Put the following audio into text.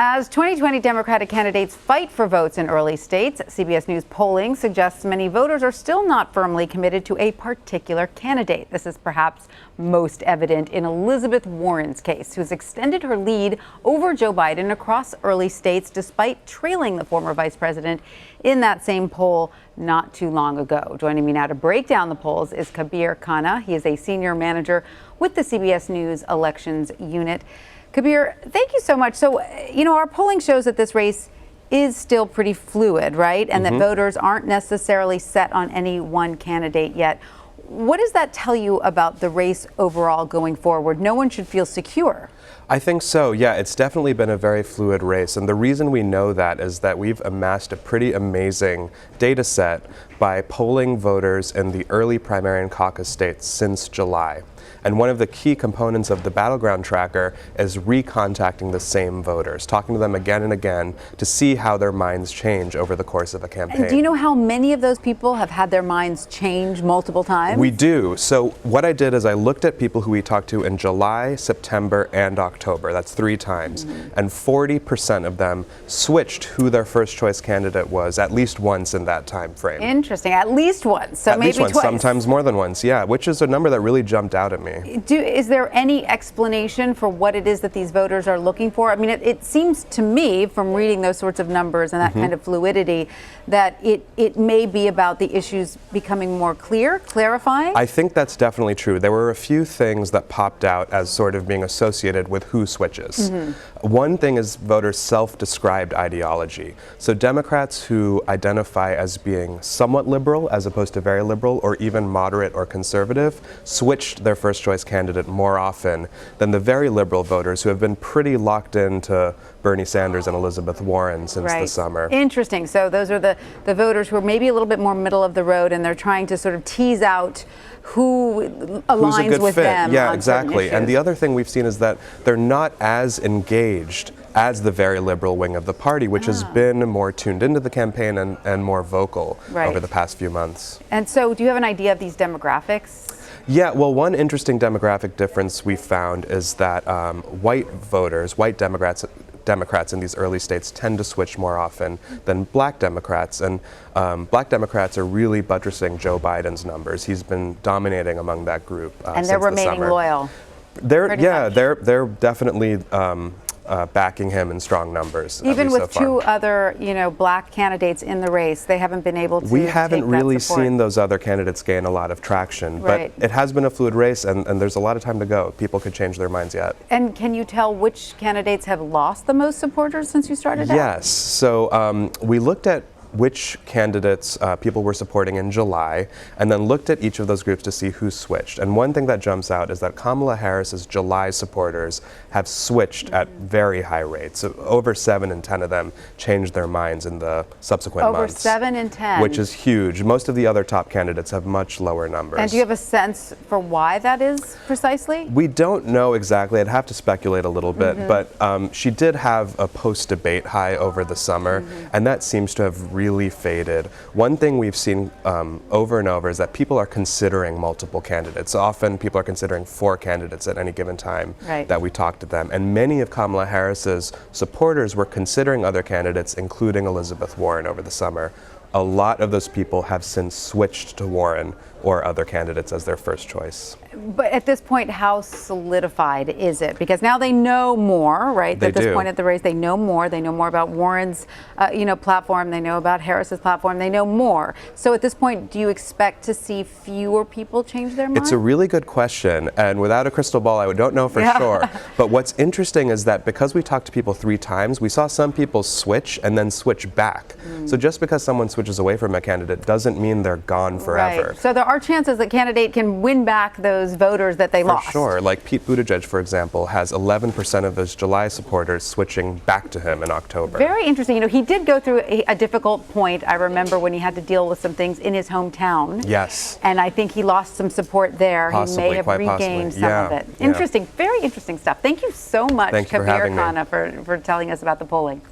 As 2020 Democratic candidates fight for votes in early states, CBS News polling suggests many voters are still not firmly committed to a particular candidate. This is perhaps most evident in Elizabeth Warren's case, who's extended her lead over Joe Biden across early states despite trailing the former vice president in that same poll not too long ago. Joining me now to break down the polls is Kabir Khanna. He is a senior manager with the CBS News Elections Unit. Kabir, thank you so much. So, our polling shows that this race is still pretty fluid, right? And that voters aren't necessarily set on any one candidate yet. What does that tell you about the race overall going forward? No one should feel secure. I think so. Yeah, it's definitely been a very fluid race. And the reason we know that is that we've amassed a pretty amazing data set by polling voters in the early primary and caucus states since July. And one of the key components of the Battleground Tracker is recontacting the same voters, talking to them again and again to see how their minds change over the course of a campaign. And do you know how many of those people have had their minds change multiple times? We do. So what I did is I looked at people who we talked to in July, September, and October. That's 3 times. And 40% of them switched who their first choice candidate was at least once in that time frame. Interesting. At least once. So at maybe least once, twice. sometimes more than once, yeah, which is a number that really jumped out at me. Is there any explanation for what it is that these voters are looking for? I mean, it seems to me from reading those sorts of numbers and that kind of fluidity that it may be about the issues becoming more clear, clarifying. I think that's definitely true. There were a few things that popped out as sort of being associated with who switches. One thing is voters' self-described ideology. So Democrats who identify as being somewhat liberal as opposed to very liberal or even moderate or conservative switched their first choice candidate more often than the very liberal voters who have been pretty locked into Bernie Sanders and Elizabeth Warren since the summer. Interesting. So those are the voters who are maybe a little bit more middle of the road, and they're trying to sort of tease out who aligns with them. Yeah, exactly. And the other thing we've seen is that they're not as engaged as the very liberal wing of the party, which has been more tuned into the campaign and more vocal over the past few months. And so do you have an idea of these demographics? Yeah, well, one interesting demographic difference we found is that white voters, white Democrats in these early states tend to switch more often than black Democrats. And black Democrats are really buttressing Joe Biden's numbers. He's been dominating among that group and they're remaining loyal. They're definitely backing him in strong numbers. Even with 2 other, black candidates in the race, they haven't been able to. We haven't really seen those other candidates gain a lot of traction, but it has been a fluid race, and there's a lot of time to go. People could change their minds yet. And can you tell which candidates have lost the most supporters since you started out? Yes. So we looked at which candidates people were supporting in July, and then looked at each of those groups to see who switched. And one thing that jumps out is that Kamala Harris's July supporters have switched at very high rates. So over 7 in 10 of them changed their minds in the subsequent months. Over 7 in 10. Which is huge. Most of the other top candidates have much lower numbers. And do you have a sense for why that is precisely? We don't know exactly. I'd have to speculate a little bit, but she did have a post-debate high over the summer, and that seems to have really faded. One thing we've seen over and over is that people are considering multiple candidates. Often people are considering 4 candidates at any given time that we talk to them. And many of Kamala Harris's supporters were considering other candidates, including Elizabeth Warren, over the summer. A lot of those people have since switched to Warren or other candidates as their first choice. But at this point, how solidified is it? Because now they know more, right? At this point of the race, they know more. They know more about Warren's, platform. They know about Harris's platform. They know more. So at this point, do you expect to see fewer people change their minds? It's a really good question, and without a crystal ball, I don't know for sure. But what's interesting is that because we talked to people 3 times, we saw some people switch and then switch back. So just because someone switches away from a candidate doesn't mean they're gone forever. So there are chances that candidate can win back those voters that they lost. For sure. Like Pete Buttigieg, for example, has 11% of his July supporters switching back to him in October. Very interesting. He did go through a difficult point. I remember when he had to deal with some things in his hometown. Yes. And I think he lost some support there. Possibly, he may have regained some of it. Interesting. Very interesting stuff. Thank you so much, Kabir Khanna, for telling us about the polling.